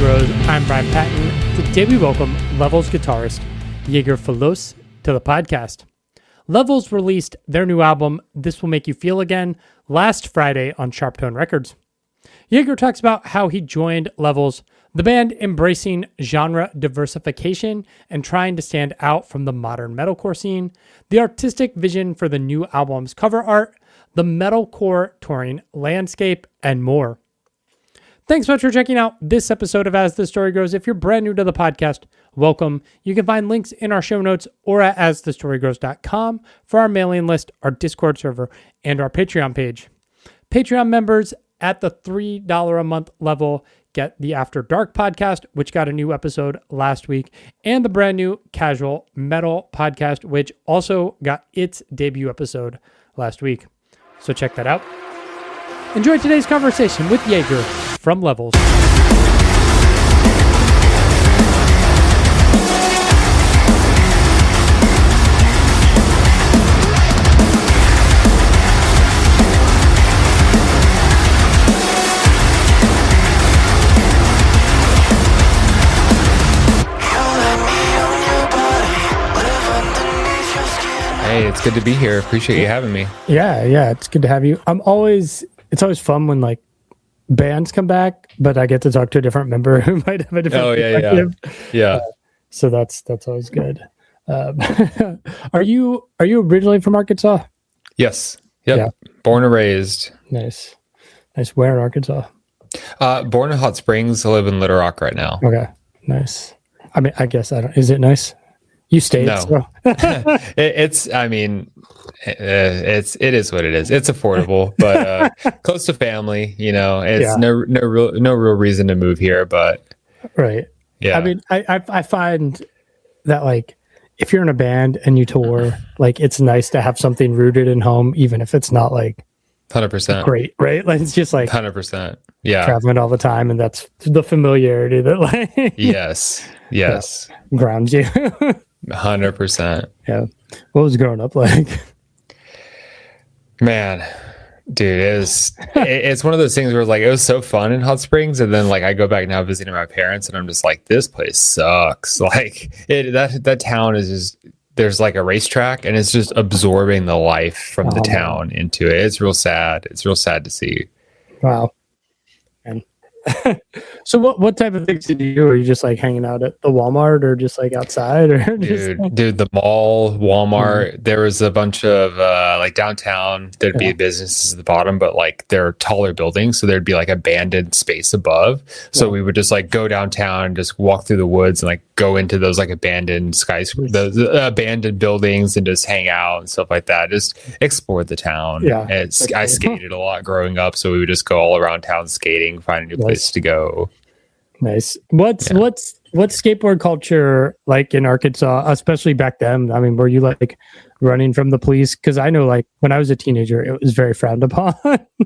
Bros. I'm Brian Patton. Today we welcome Levels guitarist Jager Feloce to the podcast. Levels released their new album, This Will Make You Feel Again, last Friday on Sharptone Records. Jager talks about how he joined Levels, the band embracing genre diversification and trying to stand out from the modern metalcore scene, the artistic vision for the new album's cover art, the metalcore touring landscape, and more. Thanks so much for checking out this episode of As the Story Grows. If you're brand new to the podcast, welcome. You can find links in our show notes or at asthestorygrows.com for our mailing list, our Discord server, and our Patreon page. Patreon members at the $3 a month level get the After Dark podcast, which got a new episode last week, and the brand new Casual Metal podcast, which also got its debut episode last week. So check that out. Enjoy today's conversation with Jager from Levels. Hey, it's good to be here. Appreciate you having me. Yeah, it's good to have you. It's always fun when like bands come back, but I get to talk to a different member who might have a different perspective. Yeah. So that's always good. Are you originally from Arkansas? Yes. Yep. Yeah. Born and raised. Nice. Where in Arkansas? Born in Hot Springs. I live in Little Rock right now. Okay. Nice. I mean, I guess is it nice? You stayed. No. So. It is what it is. It's affordable, but close to family. You know, it's no real reason to move here. But right. Yeah. I mean, I find that like if you're in a band and you tour, like it's nice to have something rooted in home, even if it's not like 100% great, right? Like it's just like 100%. Yeah. Traveling all the time, and that's the familiarity that like yes. grounds you. 100%. Yeah. What was growing up like? Man, dude, it's one of those things where like it was so fun in Hot Springs, and then like I go back now visiting my parents, and I'm just like, this place sucks. Like that town is just, there's like a racetrack, and it's just absorbing the life from the town into it. It's real sad. It's real sad to see. Wow. And so what type of things did you do? Are you just like hanging out at the Walmart or just like outside or dude, the mall, Walmart, there was a bunch of like downtown, there'd be businesses at the bottom, but like they're taller buildings, so there'd be like abandoned space above. So we would just like go downtown and just walk through the woods and like go into those like abandoned the abandoned buildings and just hang out and stuff like that. Just explore the town. I skated a lot growing up, so we would just go all around town skating, find a new place to go. Nice. What's skateboard culture like in Arkansas, especially back then? I mean, were you like running from the police? Because I know like when I was a teenager, it was very frowned upon.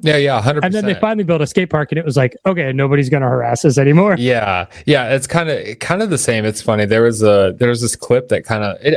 Yeah, 100%. And then they finally built a skate park, and it was like, okay, nobody's gonna harass us anymore. Yeah. It's kind of the same. It's funny. There was this clip that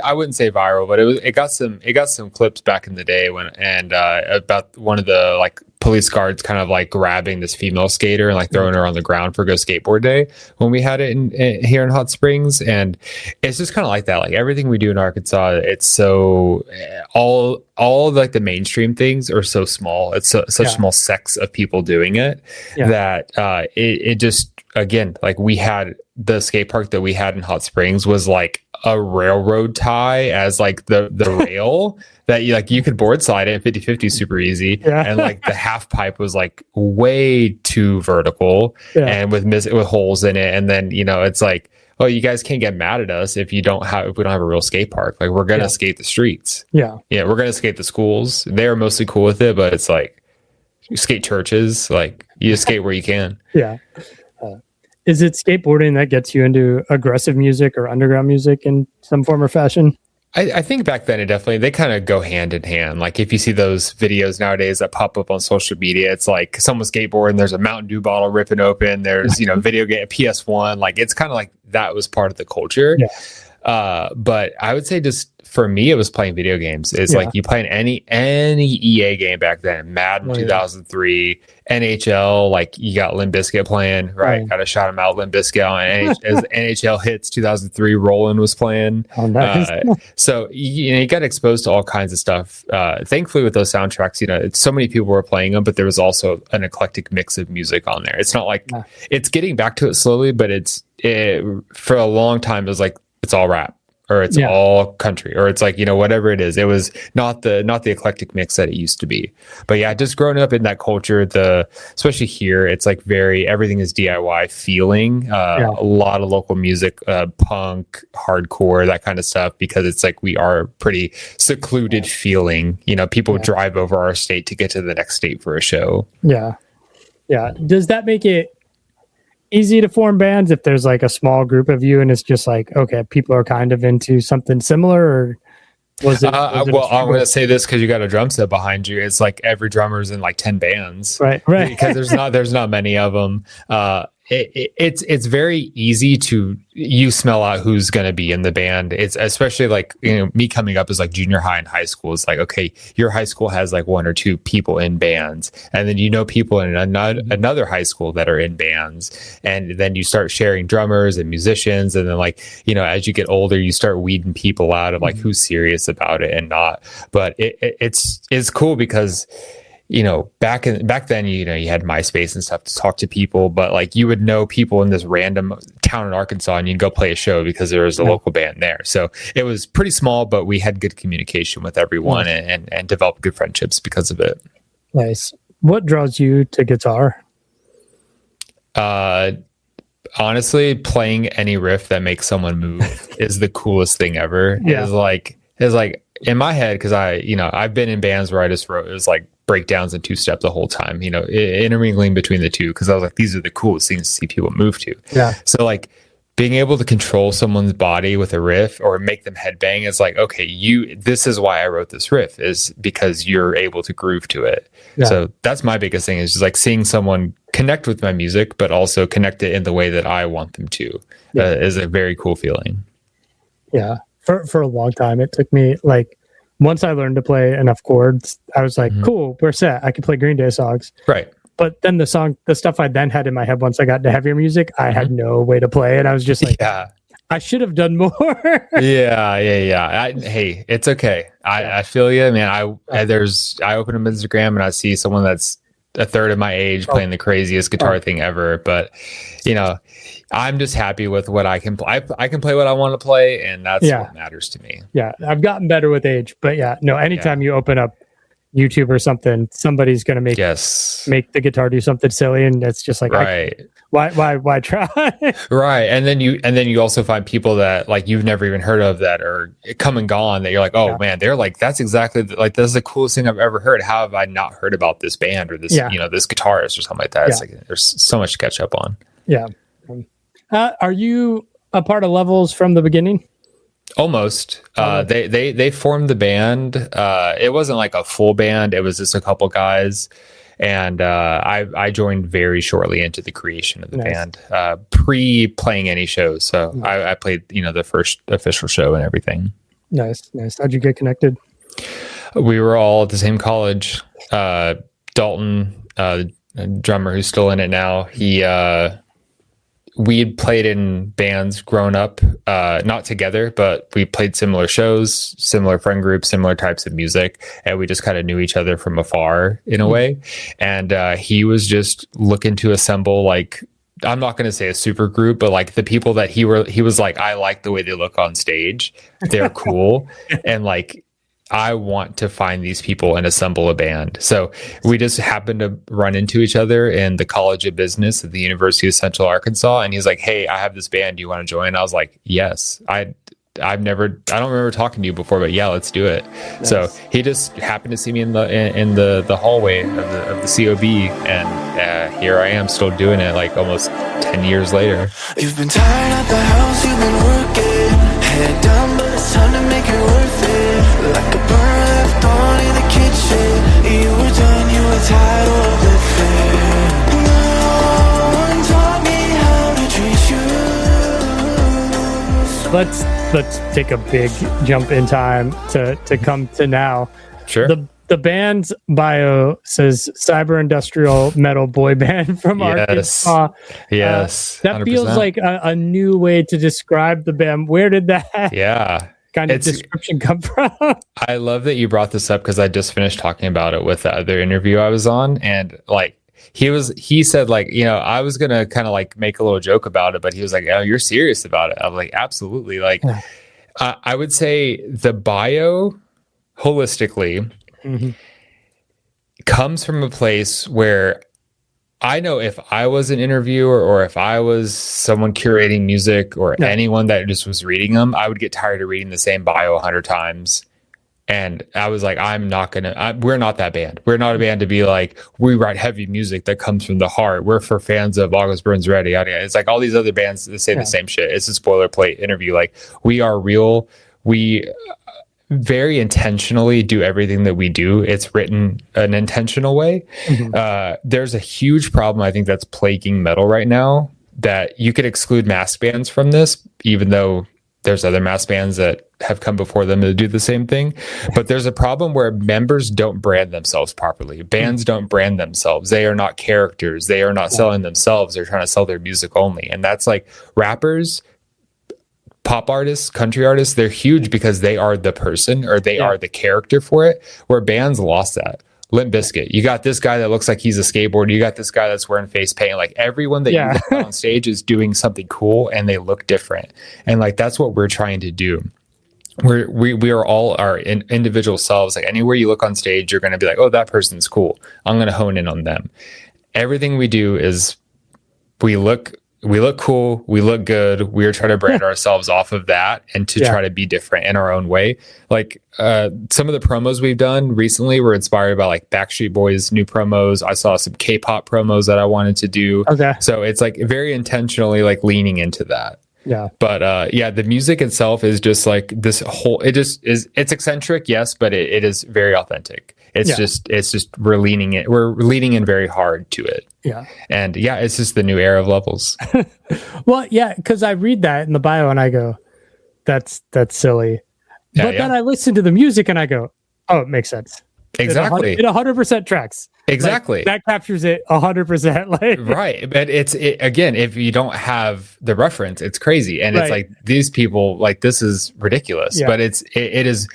I wouldn't say viral, but it got some clips back in the day about one of the like police guards kind of like grabbing this female skater and like throwing her on the ground for Go Skateboard Day when we had it here in Hot Springs. And it's just kind of like that. Like everything we do in Arkansas, it's so all of like the mainstream things are so small. It's such small sects of people doing it that it just, again, like we had the skate park that we had in Hot Springs was like a railroad tie as like the rail that you could board slide it 50-50 super easy. And like the half pipe was like way too vertical and with holes in it. And then, it's like, oh, you guys can't get mad at us if we don't have a real skate park. Like we're going to skate the streets. Yeah. We're going to skate the schools. They're mostly cool with it, but it's like you skate churches, like you just skate where you can. Yeah. Is it skateboarding that gets you into aggressive music or underground music in some form or fashion? I think back then they kind of go hand in hand. Like if you see those videos nowadays that pop up on social media, it's like someone skateboarding, there's a Mountain Dew bottle ripping open, there's video game PS1, like it's kind of like that was part of the culture. But I would say just for me, it was playing video games. It's like you playing any EA game back then, Madden 2003, NHL, like you got Limp Bizkit playing, right? Got to shout him out, Limp Bizkit on as NHL hits 2003. Roland was playing. Oh, nice. So you got exposed to all kinds of stuff. Thankfully, with those soundtracks, so many people were playing them, but there was also an eclectic mix of music on there. It's not like it's getting back to it slowly, but for a long time it was like it's all rap, or it's all country, or it's like, whatever it is. It was not the eclectic mix that it used to be. But yeah, just growing up in that culture, especially here, it's like everything is DIY feeling, a lot of local music, punk, hardcore, that kind of stuff, because it's like we are pretty secluded feeling. People drive over our state to get to the next state for a show. Yeah. Yeah. Does that make it easy to form bands if there's like a small group of you and it's just like, okay, people are kind of into something similar, or was it? Well, I'm going to say this because you got a drum set behind you. It's like every drummer's in like 10 bands, right? Because there's not many of them. It's very easy you smell out who's going to be in the band. It's especially like, me coming up as like junior high and high school. It's like, okay, your high school has like one or two people in bands, and then people in another high school that are in bands, and then you start sharing drummers and musicians, and then like, as you get older, you start weeding people out of like who's serious about it and not. But it's cool because back then, you had MySpace and stuff to talk to people, but like you would know people in this random town in Arkansas, and you'd go play a show because there was a local band there. So it was pretty small, but we had good communication with everyone and developed good friendships because of it. Nice. What draws you to guitar? Honestly, playing any riff that makes someone move is the coolest thing ever. Yeah. It's like in my head, because I've been in bands where I just wrote, it was like breakdowns and two-step the whole time, intermingling between the two, because I was like, these are the coolest things to see people move to. Yeah. So like being able to control someone's body with a riff or make them headbang is like, okay, this is why I wrote this riff, is because you're able to groove to it. Yeah. So that's my biggest thing, is just like seeing someone connect with my music, but also connect it in the way that I want them to, is a very cool feeling. Yeah. For a long time, it took me like, once I learned to play enough chords, I was like, cool, we're set. I can play Green Day songs. Right. But then the stuff I then had in my head, once I got to heavier music, I had no way to play it. I was just like, I should have done more. Yeah. Hey, it's okay. I feel you, man. I open up Instagram and I see someone that's a third of my age playing the craziest guitar thing ever. But, I'm just happy with what I can play. I can play what I want to play, and that's what matters to me. Yeah, I've gotten better with age, but anytime you open up YouTube or something, somebody's going to make the guitar do something silly, and it's just like, why try? Right, and then you also find people that like you've never even heard of that are come and gone, that you're like, oh man, they're like, that's exactly like, that's the coolest thing I've ever heard. How have I not heard about this band or this this guitarist or something like that? It's like there's so much to catch up on. Yeah. Are you a part of Levels from the beginning? Almost. They formed the band. It wasn't like a full band. It was just a couple guys. And I joined very shortly into the creation of the band, pre-playing any shows. So I played, the first official show and everything. Nice. How'd you get connected? We were all at the same college. Dalton, drummer who's still in it now, we had played in bands growing up, not together, but we played similar shows, similar friend groups, similar types of music, and we just kind of knew each other from afar in a way. And he was just looking to assemble, like, I'm not going to say a super group, but like the people that he was like, I like the way they look on stage. They're cool. And like, I want to find these people and assemble a band. So we just happened to run into each other in the College of Business at the University of Central Arkansas. And he's like, hey, I have this band. Do you want to join? I was like, yes. I don't remember talking to you before, but yeah, let's do it. Nice. So he just happened to see me in the hallway of the COB, and here I am still doing it like almost 10 years later. You've been tired at the house, you've been working, head down, but it's time to make it worth it. Like a burn left on in the kitchen, you were done, you were tired of the fear. No one taught me how to treat you. let's take a big jump in time to come to now. Sure. The band's bio says cyber industrial metal boy band from Arkansas. Yes. That 100%. feels like a new way to describe the band. Where did that kind of description come from? I love that you brought this up because I just finished talking about it with the other interview I was on, and like he said, like, you know, I was gonna kind of like make a little joke about it, but he was like, oh, you're serious about it? I was like, absolutely. Like I would say the bio holistically comes from a place where I know if I was an interviewer or if I was someone curating music or anyone that just was reading them, I would get tired of reading the same bio 100 times. And I was like, we're not that band. We're not a band to be like, we write heavy music that comes from the heart. We're for fans of August Burns Red. It's like all these other bands that say the same shit. It's a spoilerplate interview. Like, we are real. We very intentionally do everything that we do. It's written an intentional way. There's a huge problem, I think, that's plaguing metal right now, that you could exclude mass bands from this, even though there's other mass bands that have come before them to do the same thing. But there's a problem where members don't brand themselves properly. Bands don't brand themselves. They are not characters. They are not selling themselves. They're trying to sell their music only. And that's like rappers, pop artists, country artists, they're huge because they are the person or they are the character for it, where bands lost that. Limp Bizkit, you got this guy that looks like he's a skateboarder, you got this guy that's wearing face paint. Like, everyone that you got on stage is doing something cool and they look different. And like, that's what we're trying to do. We are all our individual selves. Like, anywhere you look on stage, you're going to be like, oh, that person's cool, I'm going to hone in on them. Everything we do is we look cool, we look good, we're trying to brand ourselves off of that and to try to be different in our own way. Like, some of the promos we've done recently were inspired by like Backstreet Boys new promos. I saw some K-pop promos that I wanted to do. So it's like very intentionally like leaning into that. But the music itself is just like this whole, it's eccentric, yes, but it is very authentic. It's just we're leaning in very hard to it. And it's just the new era of Levels. Well, because I read that in the bio and I go, that's silly. But then I listen to the music and I go, oh, it makes sense. Exactly. It 100% tracks. Exactly. Like, that captures it 100%. Like, right. But again, if you don't have the reference, it's crazy. And it's like, these people, like, this is ridiculous, but it is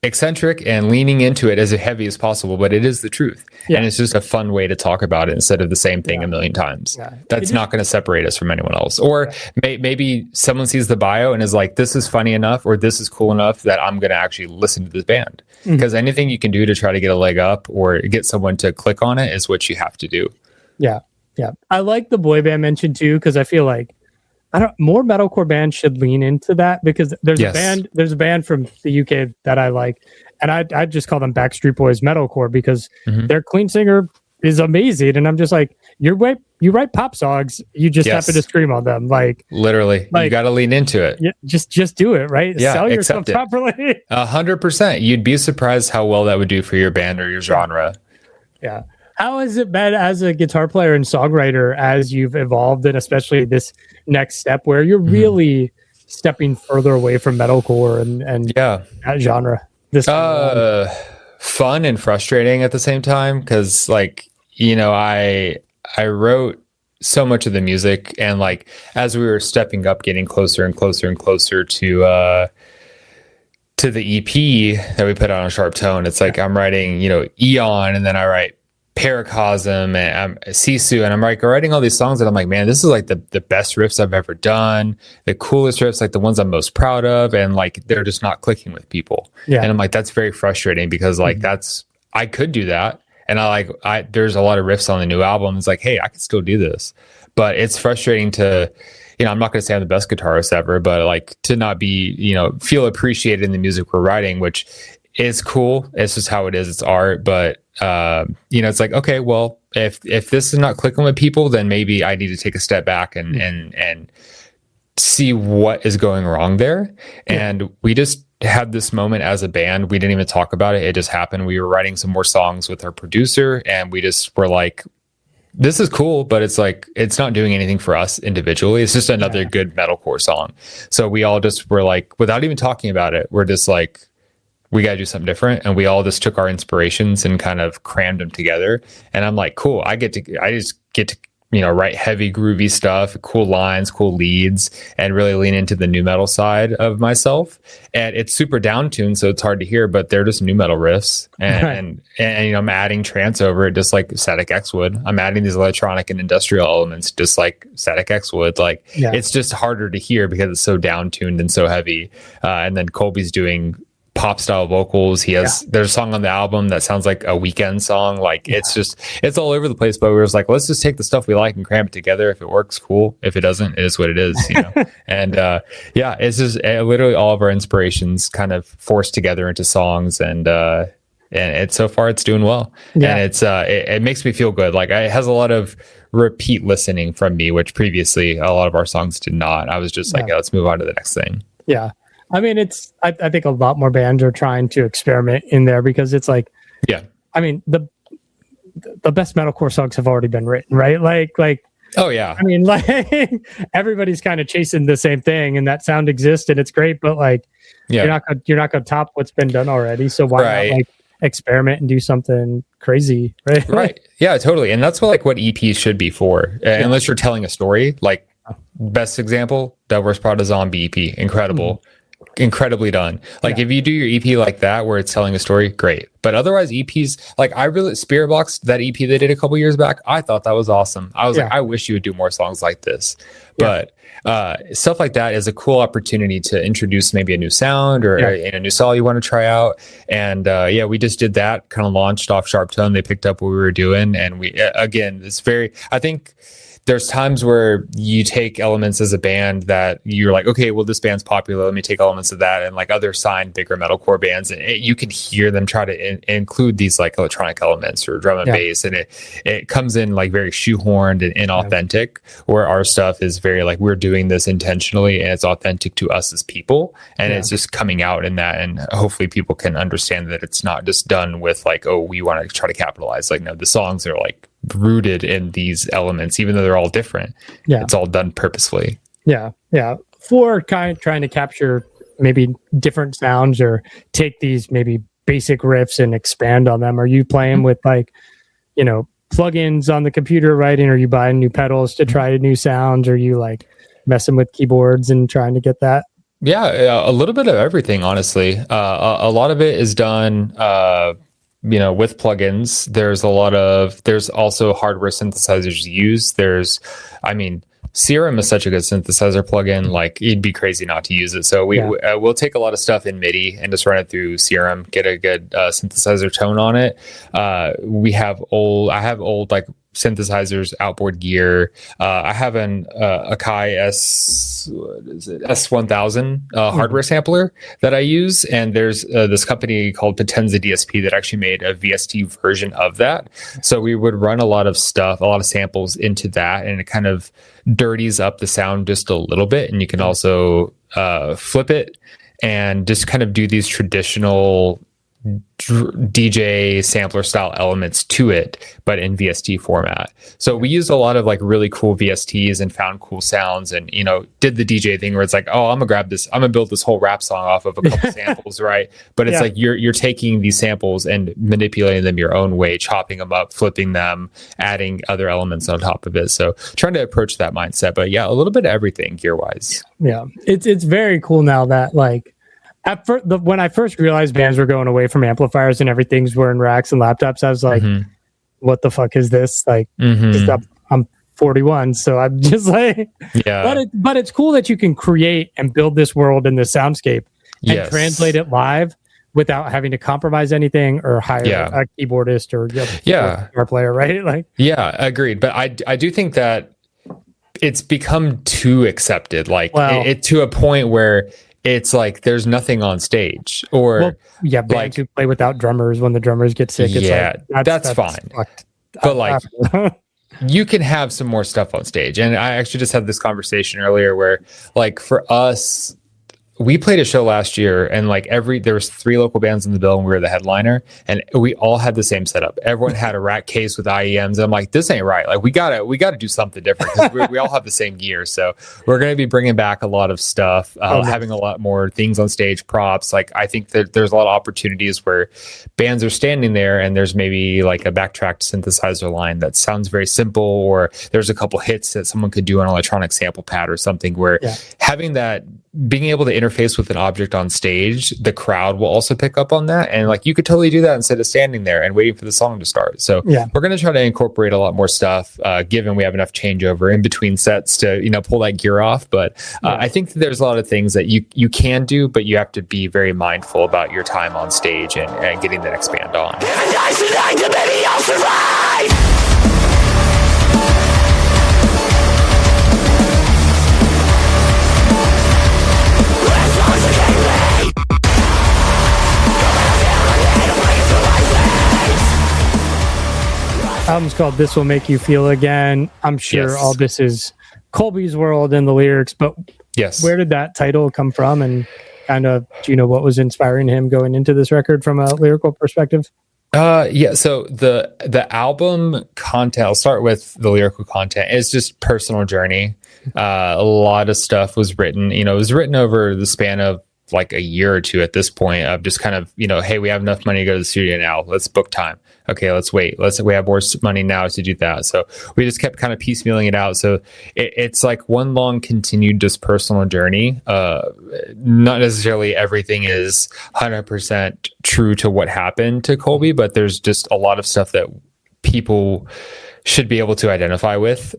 eccentric and leaning into it as heavy as possible, but it is the truth. And it's just a fun way to talk about it instead of the same thing a million times. That's not going to separate us from anyone else. Or maybe someone sees the bio and is like, this is funny enough, or this is cool enough that I'm going to actually listen to this band. Because anything you can do to try to get a leg up or get someone to click on it is what you have to do. I like the boy band mention too, because I feel like more metalcore bands should lean into that, because there's a band from the UK that I like, and I just call them Backstreet Boys metalcore, because their clean singer is amazing, and I'm just like, you write pop songs, you just happen to scream on them, like, literally, like, you got to lean into it. Just do it, right? Sell yourself properly. 100%. You'd be surprised how well that would do for your band or your genre. How has it been as a guitar player and songwriter as you've evolved, and especially this next step where you're really stepping further away from metalcore and that genre? Fun and frustrating at the same time, because, like, you know, I wrote so much of the music, and like, as we were stepping up, getting closer and closer and closer to the EP that we put out on Sharptone, it's like I'm writing, you know, Eon, and then I write Paracosm and Sisu, and I'm like writing all these songs that I'm like, man, this is like the best riffs I've ever done, the coolest riffs, like the ones I'm most proud of, and like they're just not clicking with people. And I'm like, that's very frustrating, because like I could do that, and there's a lot of riffs on the new album. It's like, hey, I could still do this, but it's frustrating to, you know, I'm not going to say I'm the best guitarist ever, but like to not be, you know, feel appreciated in the music we're writing, which is cool. It's just how it is. It's art, but you know, it's like, okay, well, if this is not clicking with people, then maybe I need to take a step back and see what is going wrong there. And we just had this moment as a band. We didn't even talk about it. It just happened. We were writing some more songs with our producer, and we just were like, this is cool, but it's like, it's not doing anything for us individually. It's just another good metalcore song. So we all just were like, without even talking about it, we're just like, we got to do something different. And we all just took our inspirations and kind of crammed them together. And I'm like, cool, I just get to, write heavy, groovy stuff, cool lines, cool leads, and really lean into the nu metal side of myself. And it's super down tuned, so it's hard to hear, but they're just nu metal riffs. And I'm adding trance over it, just like Static X would. I'm adding these electronic and industrial elements, just like Static X would. Like, it's just harder to hear because it's so down tuned and so heavy. And then Colby's doing pop style vocals. There's a song on the album that sounds like a Weekend song. Like, it's all over the place, but we were like, let's just take the stuff we like and cram it together. If it works, cool. If it doesn't, it is what it is, And it's just literally all of our inspirations kind of forced together into songs, and it's so far it's doing well. And it's it makes me feel good. Like, it has a lot of repeat listening from me, which previously a lot of our songs did not. I was just like, let's move on to the next thing. I mean, I think a lot more bands are trying to experiment in there, because it's like, I mean, the best metalcore songs have already been written, right? Like, oh yeah. I mean, like, everybody's kind of chasing the same thing, and that sound exists and it's great, but like, you're not gonna top what's been done already. So why not like experiment and do something crazy, right? Right. Yeah, totally. And that's what EPs should be for, unless you're telling a story. Like, best example, Devil's Prada Zombie EP, incredible. Incredibly done. Like, if you do your EP like that, where it's telling a story, great. But otherwise, EPs, like, I really, Spirit Box, that EP they did a couple years back, I thought that was awesome. I was like, I wish you would do more songs like this. But stuff like that is a cool opportunity to introduce maybe a new sound or a new style you want to try out. And we just did that, kind of launched off Sharptone. They picked up what we were doing, and we again, it's very, I think there's times where you take elements as a band that you're like, okay, well, this band's popular, let me take elements of that, and like other signed bigger metalcore bands, and you can hear them try to include these like electronic elements or drum and bass, and it comes in like very shoehorned and inauthentic, where our stuff is very like, we're doing this intentionally and it's authentic to us as people, and it's just coming out in that, and hopefully people can understand that it's not just done with like, oh, we want to try to capitalize. Like, no, the songs are like rooted in these elements, even though they're all different. It's all done purposefully. For kind of trying to capture maybe different sounds, or take these maybe basic riffs and expand on them. Are you playing with like, plugins on the computer, writing? Are you buying new pedals to try new sounds? Are you like messing with keyboards and trying to get that? A little bit of everything, honestly. A lot of it is done with plugins. There's also hardware synthesizers used. Serum is such a good synthesizer plugin. Like, it'd be crazy not to use it. So we'll take a lot of stuff in MIDI and just run it through Serum, get a good synthesizer tone on it. I have old like synthesizers, outboard gear. I have an Akai S1000 hardware sampler that I use, and there's this company called Potenza DSP that actually made a VST version of that. So we would run a lot of samples into that, and it kind of dirties up the sound just a little bit. And you can also flip it and just kind of do these traditional DJ sampler style elements to it, but in VST format. So we used a lot of like really cool VSTs and found cool sounds, and did the DJ thing where it's like, oh, I'm gonna build this whole rap song off of a couple samples, right? But it's like you're taking these samples and manipulating them your own way, chopping them up, flipping them, adding other elements on top of it. So trying to approach that mindset, but a little bit of everything gear wise. It's very cool now that like, when I first realized bands were going away from amplifiers and everything's wearing racks and laptops, I was like, what the fuck is this? Like, I'm 41, so I'm just like, but it's cool that you can create and build this world in this soundscape and translate it live without having to compromise anything or hire a keyboardist or guitar player, right? Like, agreed. But I do think that it's become too accepted, like it to a point where it's like there's nothing on stage, or bands who play without drummers when the drummers get sick. It's that's fine. But like, you can have some more stuff on stage. And I actually just had this conversation earlier where, like, for us, we played a show last year, and like there was 3 local bands in the bill, and we were the headliner, and we all had the same setup. Everyone had a rack case with IEMs. I'm like, this ain't right. Like we gotta do something different, because we all have the same gear. So we're going to be bringing back a lot of stuff, having a lot more things on stage, props. Like I think that there's a lot of opportunities where bands are standing there, and there's maybe like a backtracked synthesizer line that sounds very simple, or there's a couple hits that someone could do on an electronic sample pad or something, where having that, being able to interface with an object on stage, the crowd will also pick up on that. And like, you could totally do that instead of standing there and waiting for the song to start. So we're going to try to incorporate a lot more stuff, given we have enough changeover in between sets to, pull that gear off. But I think that there's a lot of things that you can do, but you have to be very mindful about your time on stage and getting the next band on. Album's called This Will Make You Feel Again. I'm sure all this is Colby's world and the lyrics, but where did that title come from? And kind of, do you know what was inspiring him going into this record from a lyrical perspective? So the album content, I'll start with the lyrical content. It's just personal journey. A lot of stuff was written, it was written over the span of like a year or two at this point, of just kind of, hey, we have enough money to go to the studio now. Let's book time. Okay, let's wait. We have more money now to do that. So we just kept kind of piecemealing it out. So it's like one long continued just personal journey. Not necessarily everything is 100% true to what happened to Colby, but there's just a lot of stuff that people should be able to identify with.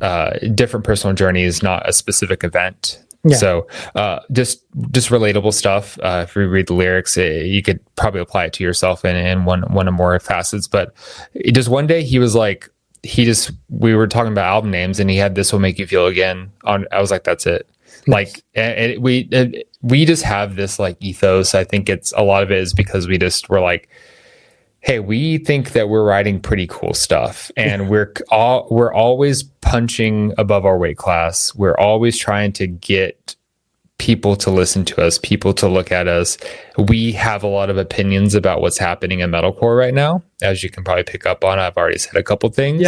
Different personal journeys, not a specific event. So just relatable stuff. If you read the lyrics, you could probably apply it to yourself in one or more facets. But just one day he was like, we were talking about album names, and he had This Will Make You Feel Again on. I was like, that's it. Like, and we just have this like ethos. I think a lot of it is because we're like, hey, we think that we're writing pretty cool stuff, and we're always punching above our weight class. We're always trying to get people to listen to us, people to look at us. We have a lot of opinions about what's happening in metalcore right now, as you can probably pick up on. I've already said a couple things.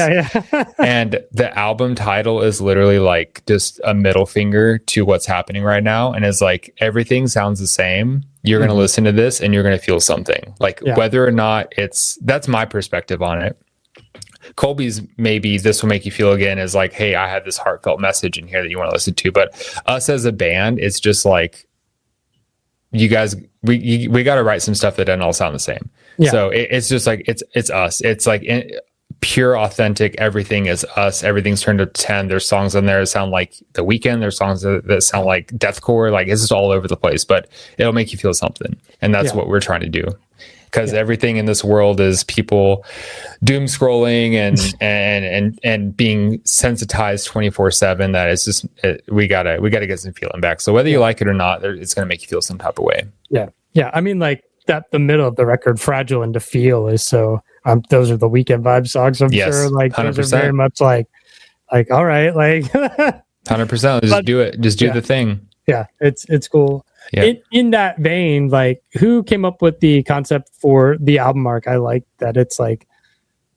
And the album title is literally like just a middle finger to what's happening right now, and it's like everything sounds the same. You're going to listen to this and you're going to feel something, like whether or not that's my perspective on it. Colby's maybe This Will Make You Feel Again is like, hey, I have this heartfelt message in here that you want to listen to. But us as a band, it's just like, you guys, we got to write some stuff that doesn't all sound the same. So it's just like, it's us. It's like pure, authentic. Everything is us. Everything's turned to 10. There's songs on there that sound like The Weeknd. There's songs that sound like deathcore. Like, it's just all over the place, but it'll make you feel something. And that's what we're trying to do. Because everything in this world is people doom scrolling and being sensitized 24/7. That it's just we gotta get some feeling back. So whether you like it or not, it's gonna make you feel some type of way. Yeah. I mean, like that, the middle of the record, Fragile and To Feel, is so. Those are the Weekend vibe songs. I'm sure. Like 100%. Those are very much like all right, like 100%. Just do it. Just do the thing. Yeah, it's cool. Yeah. In that vein, like, who came up with the concept for the album art? I like that it's like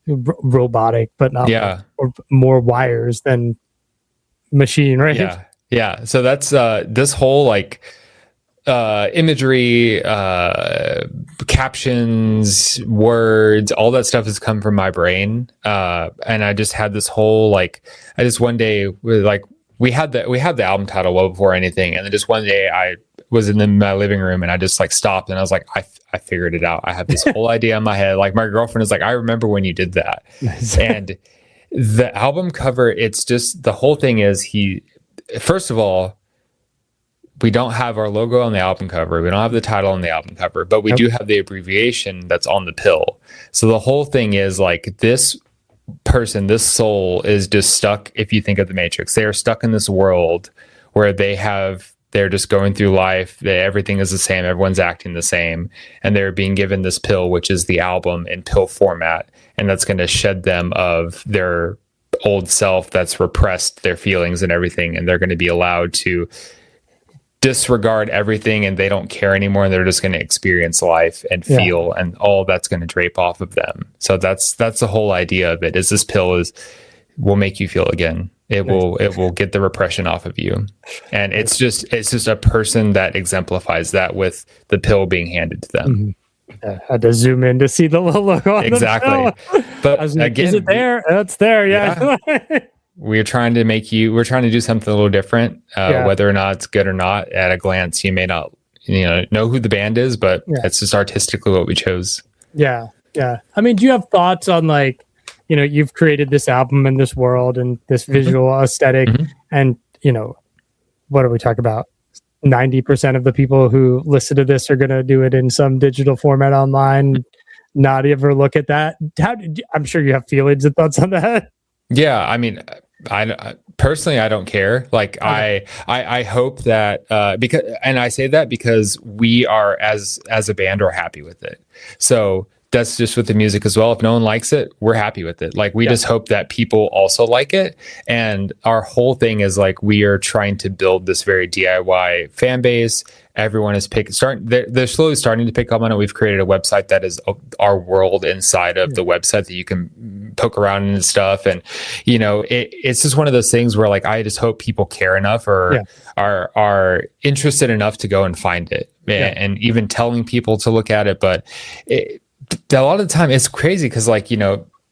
robotic, but not or more wires than machine, right? Yeah. So that's this whole like imagery, captions, words, all that stuff has come from my brain. And I just had this whole like, I just one day we had the album title well before anything, and then just one day I was in my living room and I just like stopped and I was like, I figured it out. I have this whole idea in my head. Like, my girlfriend is like, I remember when you did that. Nice. And the album cover, it's just, the whole thing is first of all, we don't have our logo on the album cover. We don't have the title on the album cover, but we do have the abbreviation that's on the pill. So the whole thing is like, this person, this soul is just stuck. If you think of the Matrix, they are stuck in this world where they're just going through life. Everything is the same. Everyone's acting the same. And they're being given this pill, which is the album in pill format. And that's going to shed them of their old self that's repressed their feelings and everything. And they're going to be allowed to disregard everything and they don't care anymore, and they're just going to experience life and feel, and all that's going to drape off of them. So that's the whole idea of it. Is this pill will make you feel again. It will get the repression off of you. And it's just a person that exemplifies that, with the pill being handed to them. I had to zoom in to see the little logo on exactly. the pill. But I was like, again, is it there? It's there. Yeah. We're trying to do something a little different, whether or not it's good or not. At a glance, you may not, know who the band is, but it's just artistically what we chose. Yeah. Yeah. I mean, do you have thoughts on, like, you've created this album and this world and this visual aesthetic, and, what do we talk about? 90% of the people who listen to this are going to do it in some digital format online. Not ever look at that. I'm sure you have feelings and thoughts on that. Yeah, I mean, I personally, I don't care. Like, okay. I hope that because, and I say that because we are, as a band, are happy with it. So that's just with the music as well. If no one likes it, we're happy with it. Like, we just hope that people also like it. And our whole thing is, like, we are trying to build this very DIY fan base. Everyone is they're slowly starting to pick up on it. We've created a website that is our world inside of the website that you can poke around and stuff. And, it's just one of those things where, like, I just hope people care enough or are interested enough to go and find it. And even telling people to look at it. But a lot of the time it's crazy because, like,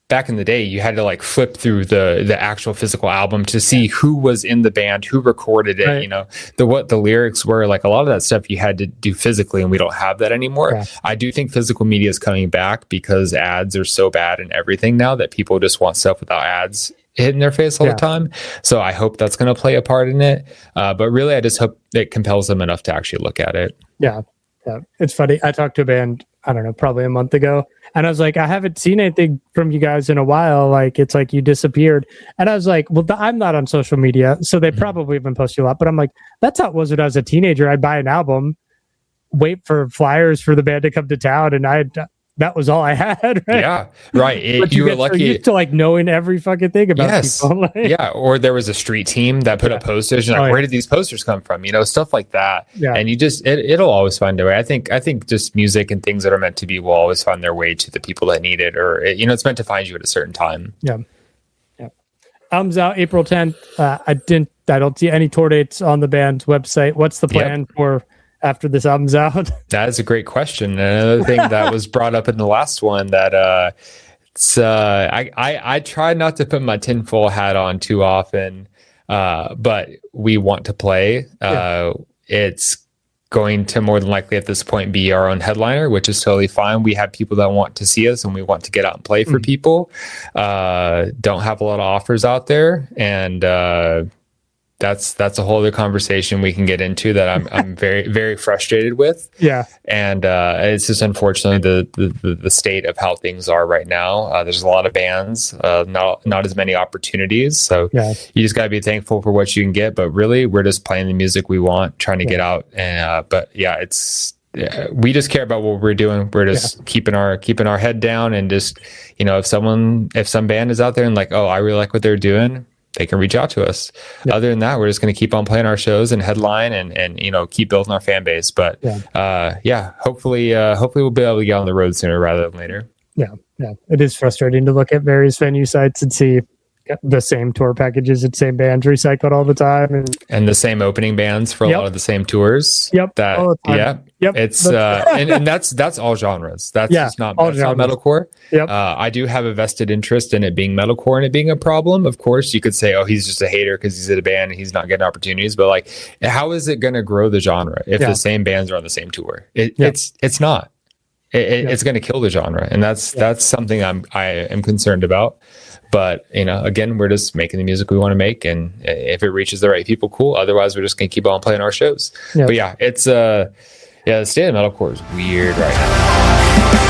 back in the day, you had to, like, flip through the actual physical album to see who was in the band, who recorded it, what the lyrics were. Like, a lot of that stuff you had to do physically, and we don't have that anymore. Yeah. I do think physical media is coming back because ads are so bad and everything now that people just want stuff without ads hitting their face all the time. So I hope that's going to play a part in it. But really, I just hope it compels them enough to actually look at it. Yeah. It's funny. I talked to a band, I don't know, probably a month ago, and I was like, I haven't seen anything from you guys in a while. Like, it's like you disappeared. And I was like, well, I'm not on social media, so they probably have been posting a lot. But I'm like, that's how it was when I was a teenager. I'd buy an album, wait for flyers for the band to come to town, and that was all I had. Right? Yeah, right. But you were lucky. So used to, like, knowing every fucking thing about people. Like, or there was a street team that put up posters, and like, where did these posters come from? Stuff like that. Yeah. And you just it'll always find a way. I think just music and things that are meant to be will always find their way to the people that need it, or it's meant to find you at a certain time. Yeah. Album's out April 10th. I don't see any tour dates on the band's website. What's the plan for after this album's out? That is a great question. Another thing that was brought up in the last one that I try not to put my tinfoil hat on too often, but we want to play. It's going to more than likely at this point be our own headliner, which is totally fine. We have people that want to see us, and we want to get out and play for people. Don't have a lot of offers out there, and that's a whole other conversation we can get into that I'm very, very frustrated with. Yeah. And it's just unfortunately the state of how things are right now. There's a lot of bands, not as many opportunities. So you just got to be thankful for what you can get. But really, we're just playing the music we want, trying to get out. And we just care about what we're doing. We're just keeping our head down, and just, if some band is out there and like, oh, I really like what they're doing, they can reach out to us. Other than that, we're just going to keep on playing our shows and headline and keep building our fan base. But hopefully we'll be able to get on the road sooner rather than later. Yeah. It is frustrating to look at various venue sites and see the same tour packages and same bands recycled all the time, and the same opening bands for a lot of the same tours. It's and that's all genres. That's just not metalcore. I do have a vested interest in it being metalcore and it being a problem. Of course, you could say, oh, he's just a hater because he's at a band and he's not getting opportunities. But, like, how is it going to grow the genre if the same bands are on the same tour? It's not. It's going to kill the genre, and that's something I am concerned about. But, again, we're just making the music we want to make, and if it reaches the right people, cool. Otherwise, we're just going to keep on playing our shows. But it's the state of metalcore is weird right now.